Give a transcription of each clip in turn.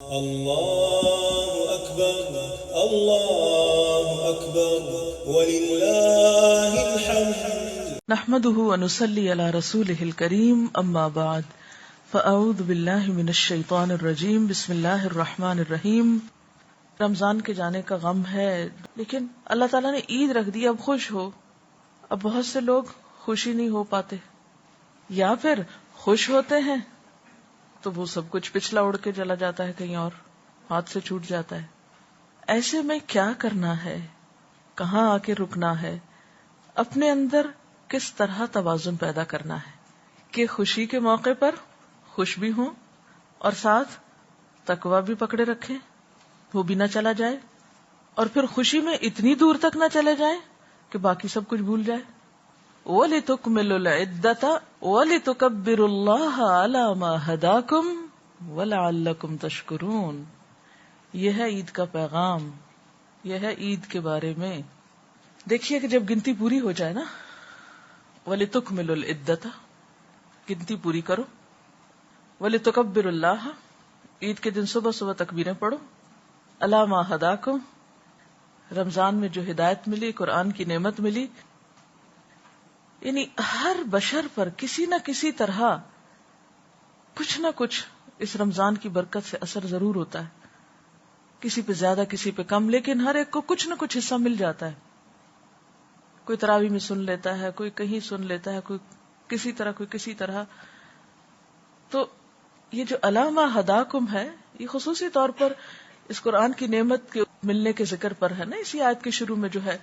اللہ اکبر اللہ اکبر وللہ الحمد نحمده ونصلي على رسوله الكريم اما بعد فاعوذ باللہ من الشیطان الرجیم بسم اللہ الرحمن الرحیم. رمضان کے جانے کا غم ہے، لیکن اللہ تعالیٰ نے عید رکھ دی، اب خوش ہو. اب بہت سے لوگ خوشی نہیں ہو پاتے، یا پھر خوش ہوتے ہیں تو وہ سب کچھ پچھلا اڑ کے چلا جاتا ہے، کہیں اور ہاتھ سے چھوٹ جاتا ہے. ایسے میں کیا کرنا ہے، کہاں آ کے رکنا ہے، اپنے اندر کس طرح توازن پیدا کرنا ہے کہ خوشی کے موقع پر خوش بھی ہوں اور ساتھ تقویٰ بھی پکڑے رکھیں، وہ بھی نہ چلا جائے، اور پھر خوشی میں اتنی دور تک نہ چلے جائیں کہ باقی سب کچھ بھول جائے. وَلِتُكْمِلُوا الْعِدَّةَ وَلِتُكَبِّرُوا اللَّهَ عَلَى مَا هَدَاكُمْ وَلَعَلَّكُمْ تَشْكُرُونَ. یہ ہے عید کا پیغام، یہ ہے عید کے بارے میں. دیکھیے کہ جب گنتی پوری ہو جائے نا، وَلِتُكْمِلُوا الْعِدَّةَ، گنتی پوری کرو، وَلِتُكَبِّرُوا اللَّهَ، عید کے دن صبح صبح تکبیریں پڑھو، عَلَى مَا هَدَاكُمْ، رمضان میں جو ہدایت ملی، قرآن کی نعمت ملی. یعنی ہر بشر پر کسی نہ کسی طرح کچھ نہ کچھ اس رمضان کی برکت سے اثر ضرور ہوتا ہے، کسی پہ زیادہ کسی پہ کم، لیکن ہر ایک کو کچھ نہ کچھ حصہ مل جاتا ہے. کوئی تراویح میں سن لیتا ہے، کوئی کہیں سن لیتا ہے، کوئی کسی طرح کوئی کسی طرح. تو یہ جو علامہ ہداکم ہے، یہ خصوصی طور پر اس قرآن کی نعمت کے ملنے کے ذکر پر ہے نا. اسی آیت کے شروع میں جو ہے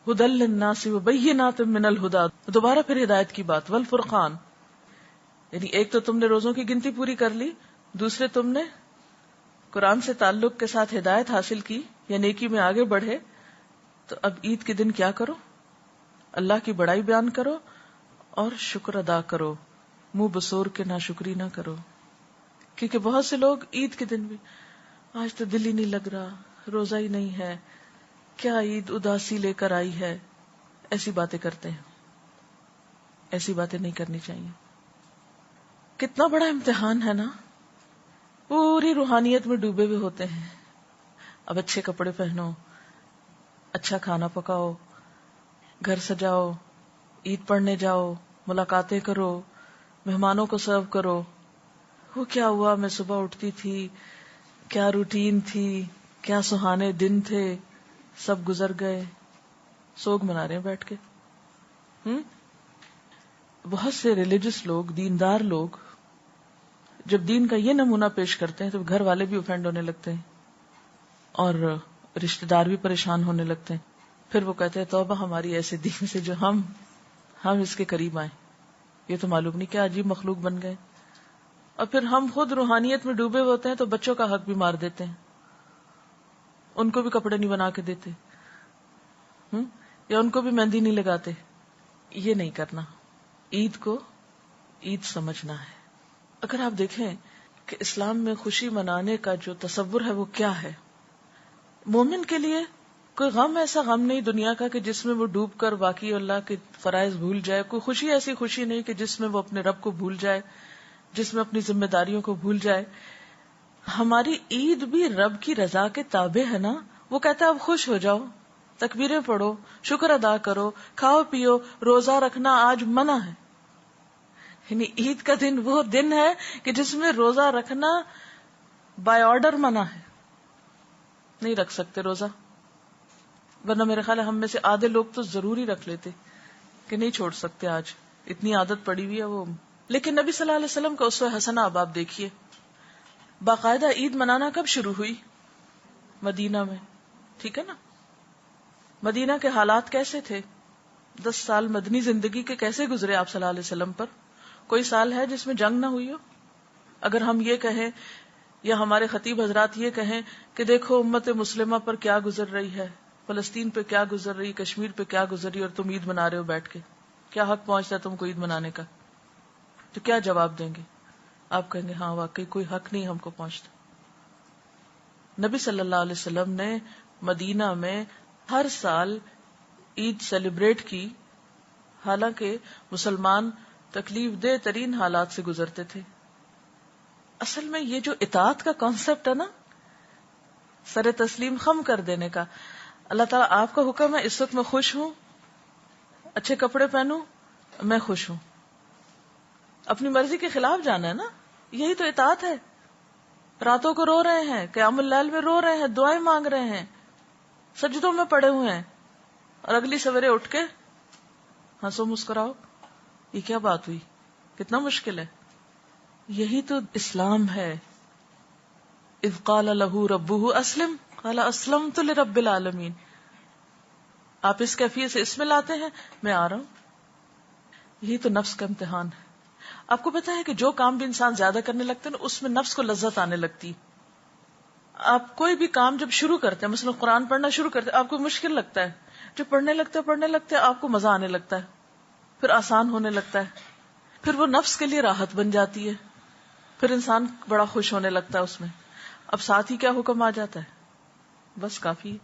ہدی للناس وبینات من الہدی، دوبارہ پھر ہدایت کی بات، والفرقان. یعنی ایک تو تم نے روزوں کی گنتی پوری کر لی، دوسرے تم نے قرآن سے تعلق کے ساتھ ہدایت حاصل کی یا نیکی میں آگے بڑھے. تو اب عید کے دن کیا کرو؟ اللہ کی بڑائی بیان کرو اور شکر ادا کرو، منہ بسور کے ناشکری نہ کرو. کیونکہ بہت سے لوگ عید کے دن بھی آج تو دل ہی نہیں لگ رہا، روزہ ہی نہیں ہے، کیا عید اداسی لے کر آئی ہے، ایسی باتیں کرتے ہیں. ایسی باتیں نہیں کرنی چاہیے. کتنا بڑا امتحان ہے نا، پوری روحانیت میں ڈوبے ہوئے ہوتے ہیں. اب اچھے کپڑے پہنو، اچھا کھانا پکاؤ، گھر سجاؤ، عید پڑھنے جاؤ، ملاقاتیں کرو، مہمانوں کو سرو کرو. وہ کیا ہوا، میں صبح اٹھتی تھی، کیا روٹین تھی، کیا سہانے دن تھے، سب گزر گئے، سوگ منا رہے ہیں بیٹھ کے. بہت سے ریلیجس لوگ، دیندار لوگ جب دین کا یہ نمونہ پیش کرتے ہیں تو گھر والے بھی اوفینڈ ہونے لگتے ہیں اور رشتہ دار بھی پریشان ہونے لگتے ہیں. پھر وہ کہتے ہیں توبہ ہماری ایسے دین سے جو ہم اس کے قریب آئیں. یہ تو معلوم نہیں کیا عجیب مخلوق بن گئے. اور پھر ہم خود روحانیت میں ڈوبے ہوتے ہیں تو بچوں کا حق بھی مار دیتے ہیں، ان کو بھی کپڑے نہیں بنا کے دیتے، یا ان کو بھی مہندی نہیں لگاتے. یہ نہیں کرنا. عید کو عید سمجھنا ہے. اگر آپ دیکھیں کہ اسلام میں خوشی منانے کا جو تصور ہے وہ کیا ہے، مومن کے لیے کوئی غم ایسا غم نہیں دنیا کا کہ جس میں وہ ڈوب کر باقی اللہ کے فرائض بھول جائے. کوئی خوشی ایسی خوشی نہیں کہ جس میں وہ اپنے رب کو بھول جائے، جس میں اپنی ذمہ داریوں کو بھول جائے. ہماری عید بھی رب کی رضا کے تابع ہے نا. وہ کہتا ہے اب خوش ہو جاؤ، تکبیریں پڑھو، شکر ادا کرو، کھاؤ پیو، روزہ رکھنا آج منع ہے. یعنی عید کا دن وہ دن ہے کہ جس میں روزہ رکھنا بائی آرڈر منع ہے. نہیں رکھ سکتے روزہ، ورنہ میرے خیال ہے ہم میں سے آدھے لوگ تو ضروری رکھ لیتے کہ نہیں چھوڑ سکتے، آج اتنی عادت پڑی ہوئی ہے وہ. لیکن نبی صلی اللہ علیہ وسلم کا اسوہ حسنہ اب آپ دیکھیے. باقاعدہ عید منانا کب شروع ہوئی؟ مدینہ میں، ٹھیک ہے نا. مدینہ کے حالات کیسے تھے؟ 10 سال مدنی زندگی کے کیسے گزرے آپ صلی اللہ علیہ وسلم پر؟ کوئی سال ہے جس میں جنگ نہ ہوئی ہو؟ اگر ہم یہ کہیں یا ہمارے خطیب حضرات یہ کہیں کہ دیکھو امت مسلمہ پر کیا گزر رہی ہے، فلسطین پہ کیا گزر رہی، کشمیر پہ کیا گزر رہی، اور تم عید منا رہے ہو بیٹھ کے، کیا حق پہنچتا ہے تم کو عید منانے کا؟ تو کیا جواب دیں گے؟ آپ کہیں گے ہاں واقعی کوئی حق نہیں ہم کو پہنچتا. نبی صلی اللہ علیہ وسلم نے مدینہ میں ہر سال عید سیلیبریٹ کی، حالانکہ مسلمان تکلیف دہ ترین حالات سے گزرتے تھے. اصل میں یہ جو اطاعت کا کانسیپٹ ہے نا سر تسلیم خم کر دینے کا. اللہ تعالیٰ آپ کا حکم ہے اس وقت میں خوش ہوں, اچھے کپڑے پہنوں, میں خوش ہوں. اپنی مرضی کے خلاف جانا ہے نا, یہی تو اطاعت ہے. راتوں کو رو رہے ہیں, قیام اللیل میں رو رہے ہیں, دعائیں مانگ رہے ہیں, سجدوں میں پڑے ہوئے ہیں, اور اگلی سویرے اٹھ کے ہنسو مسکراؤ. یہ کیا بات ہوئی؟ کتنا مشکل ہے. یہی تو اسلام ہے. اذ قال له ربه اسلم قال اسلمت لرب العالمین. آپ اس کیفیت سے اس میں لاتے ہیں, میں آ رہا ہوں. یہی تو نفس کا امتحان ہے. آپ کو پتا ہے کہ جو کام بھی انسان زیادہ کرنے لگتے ہیں اس میں نفس کو لذت آنے لگتی. آپ کوئی بھی کام جب شروع کرتے ہیں, مثلا قرآن پڑھنا شروع کرتے ہیں, آپ کو مشکل لگتا ہے, جو پڑھنے لگتے آپ کو مزہ آنے لگتا ہے, پھر آسان ہونے لگتا ہے, پھر وہ نفس کے لیے راحت بن جاتی ہے, پھر انسان بڑا خوش ہونے لگتا ہے اس میں. اب ساتھ ہی کیا حکم آ جاتا ہے, بس کافی,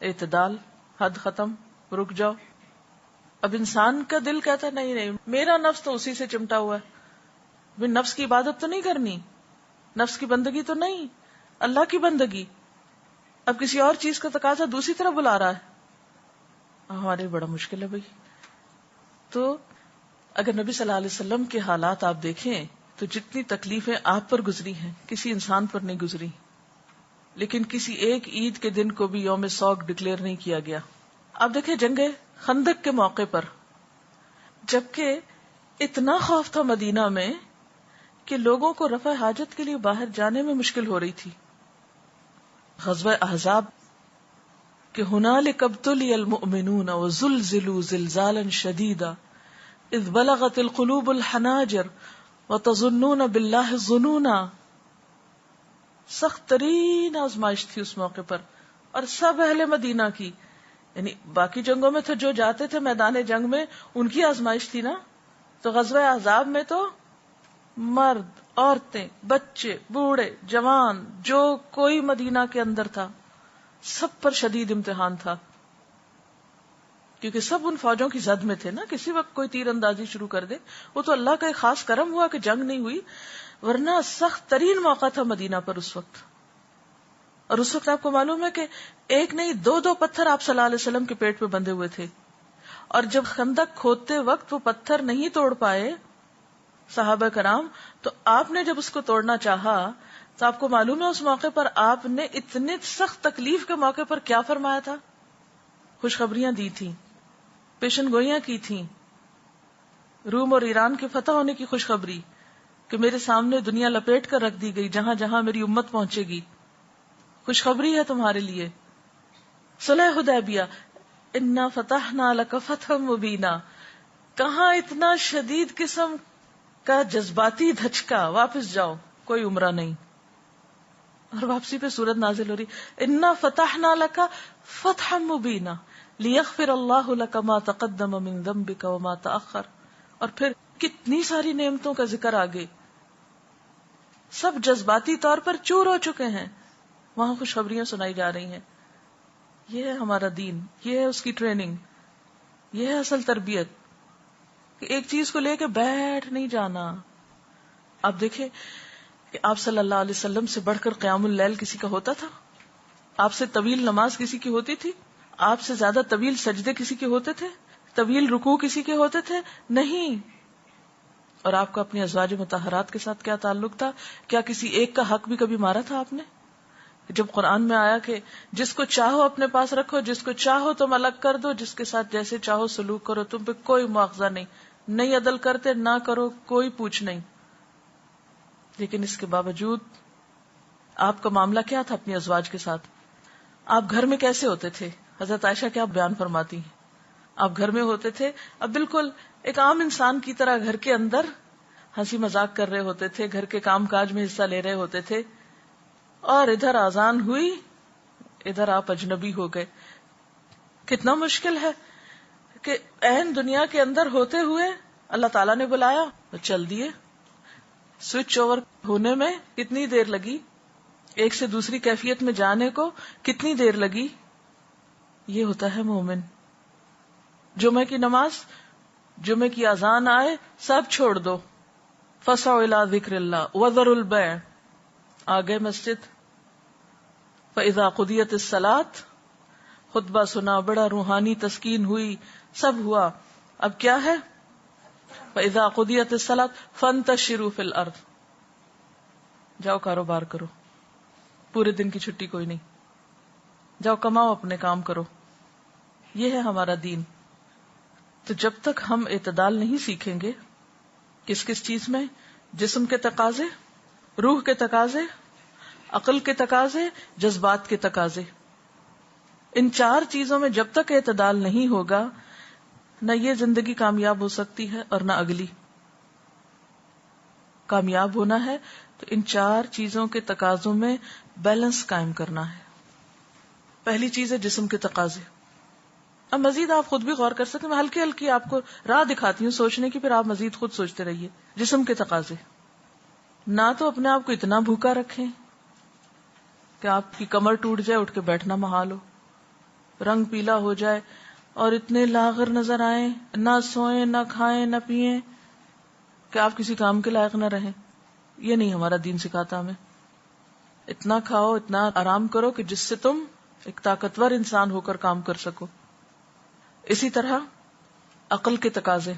اعتدال, حد ختم, رک جاؤ. اب انسان کا دل کہتا ہے نہیں, میرا نفس تو اسی سے چمٹا ہوا ہے, بھی نفس کی عبادت تو نہیں کرنی, نفس کی بندگی تو نہیں, اللہ کی بندگی. اب کسی اور چیز کا تقاضا دوسری طرف بلا رہا ہے. ہمارے بڑا مشکل ہے بھائی. تو اگر نبی صلی اللہ علیہ وسلم کے حالات آپ دیکھیں تو جتنی تکلیفیں آپ پر گزری ہیں کسی انسان پر نہیں گزری, لیکن کسی ایک عید کے دن کو بھی یوم سوگ ڈکلیئر نہیں کیا گیا. آپ دیکھیں جنگ خندق کے موقع پر, جبکہ اتنا خوف تھا مدینہ میں کہ لوگوں کو رفع حاجت کے لیے باہر جانے میں مشکل ہو رہی تھی. غزوہ احزاب کہ ہنالک ابتلی المؤمنون وزلزلوا زلزالا شدیدا اذ بلغت القلوب الحناجر وتظنون باللہ الظنونا. سخت ترین آزمائش تھی اس موقع پر, اور سب اہل مدینہ کی. یعنی باقی جنگوں میں تو جو جاتے تھے میدان جنگ میں ان کی آزمائش تھی نا, تو غزوہ احزاب میں تو مرد, عورتیں, بچے, بوڑھے, جوان, جو کوئی مدینہ کے اندر تھا, سب پر شدید امتحان تھا. کیونکہ سب ان فوجوں کی زد میں تھے نا, کسی وقت کوئی تیر اندازی شروع کر دے. وہ تو اللہ کا ایک خاص کرم ہوا کہ جنگ نہیں ہوئی, ورنہ سخت ترین موقع تھا مدینہ پر اس وقت. اور اس وقت آپ کو معلوم ہے کہ ایک نہیں دو پتھر آپ صلی اللہ علیہ وسلم کے پیٹ پہ بندھے ہوئے تھے, اور جب خندق کھودتے وقت وہ پتھر نہیں توڑ پائے صحابہ کرام, تو آپ نے جب اس کو توڑنا چاہا تو آپ کو معلوم ہے اس موقع پر آپ نے اتنے سخت تکلیف کے موقع پر کیا فرمایا تھا. خوشخبریاں دی تھی, پیشن گوئیاں کی تھیں, روم اور ایران کے فتح ہونے کی خوشخبری کہ میرے سامنے دنیا لپیٹ کر رکھ دی گئی, جہاں جہاں میری امت پہنچے گی خوشخبری ہے تمہارے لیے. صلح حدیبیہ, انا فتحنا لک فتحا مبینا, کہاں اتنا شدید قسم کا جذباتی دھچکا, واپس جاؤ, کوئی عمرہ نہیں. اور واپسی پہ سورت نازل ہو رہی, انا فتحنا لک فتحا مبینا لیغفر اللہ لک ما تقدم من ذنبک وما تأخر. اور پھر کتنی ساری نعمتوں کا ذکر آگے, سب جذباتی طور پر چور ہو چکے ہیں, وہاں خوشخبریاں سنائی جا رہی ہیں. یہ ہے ہمارا دین, یہ ہے اس کی ٹریننگ, یہ ہے اصل تربیت, کہ ایک چیز کو لے کے بیٹھ نہیں جانا. آپ دیکھیں کہ آپ صلی اللہ علیہ وسلم سے بڑھ کر قیام اللیل کسی کا ہوتا تھا؟ آپ سے طویل نماز کسی کی ہوتی تھی؟ آپ سے زیادہ طویل سجدے کسی کے ہوتے تھے؟ طویل رکوع کسی کے ہوتے تھے؟ نہیں. اور آپ کا اپنی ازواج مطہرات کے ساتھ کیا تعلق تھا؟ کیا کسی ایک کا حق بھی کبھی مارا تھا آپ نے؟ جب قرآن میں آیا کہ جس کو چاہو اپنے پاس رکھو, جس کو چاہو تم الگ کر دو, جس کے ساتھ جیسے چاہو سلوک کرو, تم پہ کوئی مواخذہ نہیں عدل کرتے, نہ کرو, کوئی پوچھ نہیں. لیکن اس کے باوجود آپ کا معاملہ کیا تھا اپنی ازواج کے ساتھ؟ آپ گھر میں کیسے ہوتے تھے؟ حضرت عائشہ کیا بیان فرماتی ہیں, آپ گھر میں ہوتے تھے, اب بالکل ایک عام انسان کی طرح گھر کے اندر ہنسی مذاق کر رہے ہوتے تھے, گھر کے کام کاج میں حصہ لے رہے ہوتے تھے, اور ادھر اذان ہوئی, ادھر آپ اجنبی ہو گئے. کتنا مشکل ہے کہ عین دنیا کے اندر ہوتے ہوئے اللہ تعالیٰ نے بلایا تو چل دیے. سوئچ اوور ہونے میں کتنی دیر لگی, ایک سے دوسری کیفیت میں جانے کو کتنی دیر لگی. یہ ہوتا ہے مومن. جمعہ کی نماز, جمعہ کی اذان آئے, سب چھوڑ دو, فسعوا الی ذکر اللہ وذروا البیع, آگے مسجد, فَإِذَا قُضِيَتِ الصَّلَاةُ، خطبہ سنا، بڑا روحانی تسکین ہوئی، سب ہوا. اب کیا ہے؟ فَإِذَا قُضِيَتِ الصَّلَاةُ فَانتَشِرُوا فِي الْأَرْضِ، جاؤ کاروبار کرو، پورے دن کی چھٹی کوئی نہیں، جاؤ کماؤ، اپنے کام کرو. یہ ہے ہمارا دین. تو جب تک ہم اعتدال نہیں سیکھیں گے کس کس چیز میں، جسم کے تقاضے، روح کے تقاضے، عقل کے تقاضے، جذبات کے تقاضے، ان چار چیزوں میں جب تک اعتدال نہیں ہوگا، نہ یہ زندگی کامیاب ہو سکتی ہے اور نہ اگلی. کامیاب ہونا ہے تو ان چار چیزوں کے تقاضوں میں بیلنس قائم کرنا ہے. پہلی چیز ہے جسم کے تقاضے. اب مزید آپ خود بھی غور کر سکتے ہیں، میں ہلکی ہلکی آپ کو راہ دکھاتی ہوں سوچنے کی، پھر آپ مزید خود سوچتے رہیے. جسم کے تقاضے، نہ تو اپنے آپ کو اتنا بھوکا رکھیں کہ آپ کی کمر ٹوٹ جائے، اٹھ کے بیٹھنا محال ہو، رنگ پیلا ہو جائے اور اتنے لاغر نظر آئیں، نہ سوئیں، نہ کھائیں، نہ پیئیں کہ آپ کسی کام کے لائق نہ رہیں. یہ نہیں ہمارا دین سکھاتا ہمیں. اتنا کھاؤ، اتنا آرام کرو کہ جس سے تم ایک طاقتور انسان ہو کر کام کر سکو. اسی طرح عقل کے تقاضے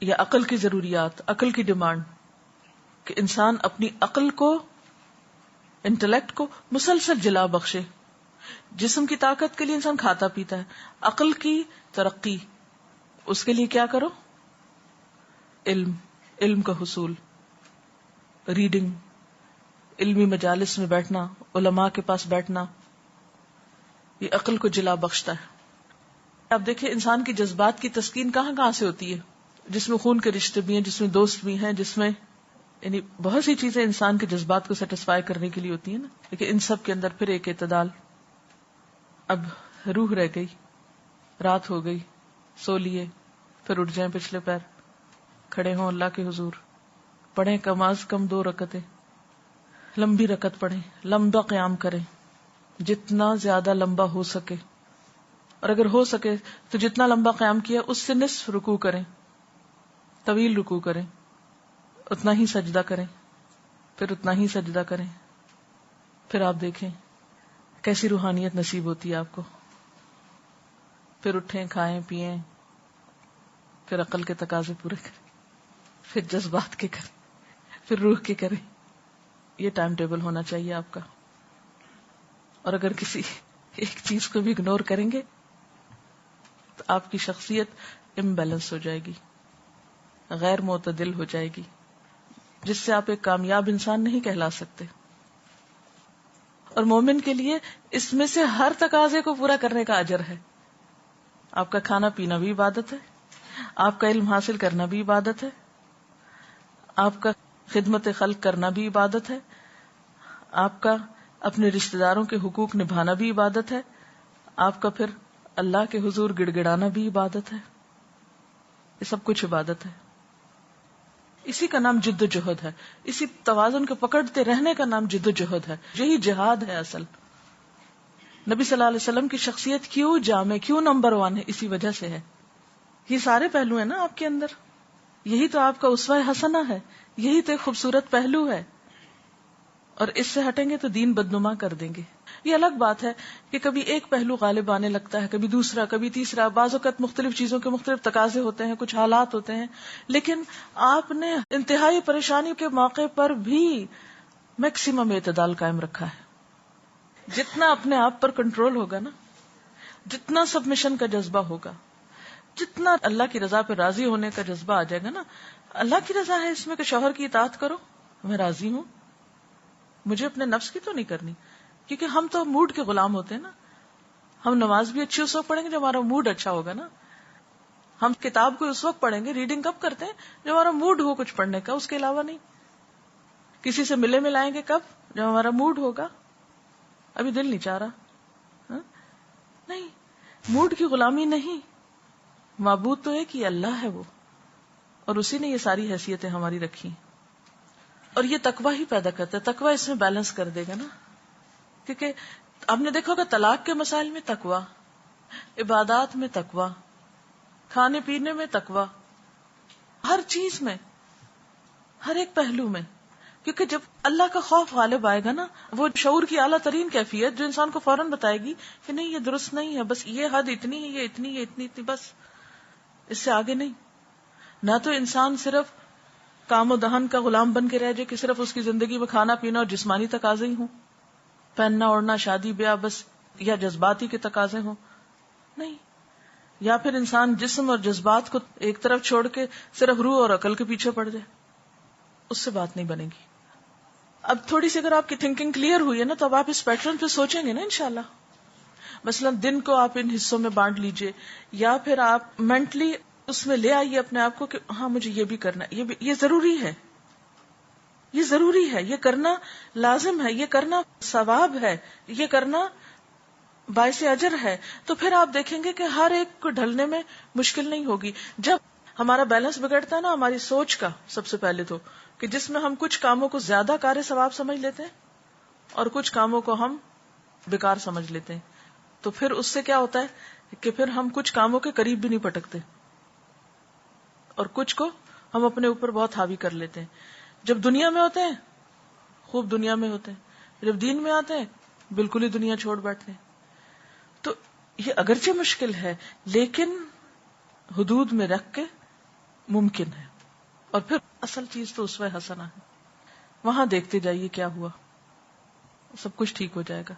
یا عقل کی ضروریات، عقل کی ڈیمانڈ، کہ انسان اپنی عقل کو، انٹلیکٹ کو مسلسل جلا بخشے. جسم کی طاقت کے لیے انسان کھاتا پیتا ہے، عقل کی ترقی، اس کے لیے کیا کرو؟ علم کا حصول، ریڈنگ، علمی مجالس میں بیٹھنا، علماء کے پاس بیٹھنا، یہ عقل کو جلا بخشتا ہے. اب دیکھیں انسان کی جذبات کی تسکین کہاں کہاں سے ہوتی ہے، جس میں خون کے رشتے بھی ہیں، جس میں دوست بھی ہیں، جس میں یعنی بہت سی چیزیں انسان کے جذبات کو سیٹسفائی کرنے کے لیے ہوتی ہیں نا. لیکن ان سب کے اندر پھر ایک اعتدال. اب روح رہ گئی، رات ہو گئی، سو لیے، پھر اٹھ جائیں پچھلے پیر، کھڑے ہوں اللہ کے حضور، پڑھیں کم از کم 2 رکعتیں، لمبی رکعت پڑھیں، لمبا قیام کریں، جتنا زیادہ لمبا ہو سکے، اور اگر ہو سکے تو جتنا لمبا قیام کیا اس سے نصف رکوع کریں، طویل رکوع کریں، اتنا ہی سجدہ کریں، پھر اتنا ہی سجدہ کریں. پھر آپ دیکھیں کیسی روحانیت نصیب ہوتی ہے آپ کو. پھر اٹھیں، کھائیں پیئیں، پھر عقل کے تقاضے پورے کریں، پھر جذبات کے کریں، پھر روح کے کریں. یہ ٹائم ٹیبل ہونا چاہیے آپ کا. اور اگر کسی ایک چیز کو بھی اگنور کریں گے تو آپ کی شخصیت امبیلنس ہو جائے گی، غیر معتدل ہو جائے گی، جس سے آپ ایک کامیاب انسان نہیں کہلا سکتے. اور مومن کے لیے اس میں سے ہر تقاضے کو پورا کرنے کا اجر ہے. آپ کا کھانا پینا بھی عبادت ہے، آپ کا علم حاصل کرنا بھی عبادت ہے، آپ کا خدمت خلق کرنا بھی عبادت ہے، آپ کا اپنے رشتہ داروں کے حقوق نبھانا بھی عبادت ہے، آپ کا پھر اللہ کے حضور گڑ گڑانا بھی عبادت ہے. یہ سب کچھ عبادت ہے. اسی کا نام جد و جہد ہے. اسی توازن کو پکڑتے رہنے کا نام جد و جہد ہے. یہی جہاد ہے اصل. نبی صلی اللہ علیہ وسلم کی شخصیت کیوں جامع، کیوں نمبر 1 ہے؟ اسی وجہ سے ہے. یہ سارے پہلو ہیں نا آپ کے اندر. یہی تو آپ کا اسوہ حسنہ ہے، یہی تو ایک خوبصورت پہلو ہے. اور اس سے ہٹیں گے تو دین بدنما کر دیں گے. یہ الگ بات ہے کہ کبھی ایک پہلو غالب آنے لگتا ہے، کبھی دوسرا، کبھی تیسرا. بعض اوقات مختلف چیزوں کے مختلف تقاضے ہوتے ہیں، کچھ حالات ہوتے ہیں، لیکن آپ نے انتہائی پریشانی کے موقع پر بھی میکسیمم اعتدال قائم رکھا ہے. جتنا اپنے آپ پر کنٹرول ہوگا نا، جتنا سبمیشن کا جذبہ ہوگا، جتنا اللہ کی رضا پہ راضی ہونے کا جذبہ آ جائے گا نا. اللہ کی رضا ہے اس میں کہ شوہر کی اطاعت کرو، میں راضی ہوں، مجھے اپنے نفس کی تو نہیں کرنی. کیونکہ ہم تو موڈ کے غلام ہوتے ہیں نا. ہم نماز بھی اچھی اس وقت پڑھیں گے جب ہمارا موڈ اچھا ہوگا نا. ہم کتاب کو اس وقت پڑھیں گے، ریڈنگ کب کرتے ہیں جب ہمارا موڈ ہو کچھ پڑھنے کا، اس کے علاوہ نہیں. کسی سے ملے ملائیں گے کب؟ جب ہمارا موڈ ہوگا. ابھی دل نہیں چاہ رہا، نہیں. موڈ کی غلامی نہیں. معبود تو ایک ہی اللہ ہے وہ، اور اسی نے یہ ساری حیثیتیں ہماری رکھی. اور یہ تقوی ہی پیدا کرتا ہے. تقوی اس میں بیلنس کر دے گا نا. کیونکہ آپ نے دیکھا ہوگا طلاق کے مسائل میں تقوی، عبادات میں تقوی، کھانے پینے میں تقوی، ہر چیز میں، ہر ایک پہلو میں. کیونکہ جب اللہ کا خوف غالب آئے گا نا، وہ شعور کی اعلیٰ ترین کیفیت جو انسان کو فوراً بتائے گی کہ نہیں یہ درست نہیں ہے، بس یہ حد اتنی ہے، یہ اتنی ہے، اتنی بس، اس سے آگے نہیں. نہ تو انسان صرف کام و دہن کا غلام بن کے رہ جائے کہ صرف اس کی زندگی میں کھانا پینا اور جسمانی تقاضے ہی ہوں، پہننا اوڑھنا شادی بیاہ بس، یا جذباتی کے تقاضے ہوں، نہیں. یا پھر انسان جسم اور جذبات کو ایک طرف چھوڑ کے صرف روح اور عقل کے پیچھے پڑ جائے، اس سے بات نہیں بنے گی. اب تھوڑی سی اگر آپ کی تھنکنگ کلیئر ہوئی ہے نا، تو اب آپ اس پیٹرن پہ سوچیں گے نا انشاءاللہ. مثلا دن کو آپ ان حصوں میں بانٹ لیجئے، یا پھر آپ مینٹلی اس میں لے آئیے اپنے آپ کو کہ ہاں مجھے یہ بھی کرنا ہے، یہ ضروری ہے، یہ ضروری ہے، یہ کرنا لازم ہے، یہ کرنا ثواب ہے، یہ کرنا باعث اجر ہے. تو پھر آپ دیکھیں گے کہ ہر ایک کو ڈھلنے میں مشکل نہیں ہوگی. جب ہمارا بیلنس بگڑتا ہے نا ہماری سوچ کا، سب سے پہلے تو کہ جس میں ہم کچھ کاموں کو زیادہ کار ثواب سمجھ لیتے ہیں اور کچھ کاموں کو ہم بیکار سمجھ لیتے ہیں، تو پھر اس سے کیا ہوتا ہے کہ پھر ہم کچھ کاموں کے قریب بھی نہیں پٹکتے اور کچھ کو ہم اپنے اوپر بہت حاوی کر لیتے ہیں. جب دنیا میں ہوتے ہیں خوب دنیا میں ہوتے ہیں، جب دین میں آتے ہیں بالکل ہی دنیا چھوڑ بیٹھتے ہیں. تو یہ اگرچہ مشکل ہے لیکن حدود میں رکھ کے ممکن ہے. اور پھر اصل چیز تو اسوہ حسنہ ہے، وہاں دیکھتے جائیے کیا ہوا، سب کچھ ٹھیک ہو جائے گا.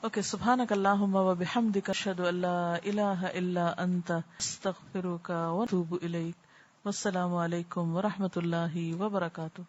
اوکے، سبحانک اللہم و بحمدک، اشہد ان لا الہ الا انت، استغفرک و اتوب الیک. والسلام علیکم و رحمۃ اللہ وبرکاتہ.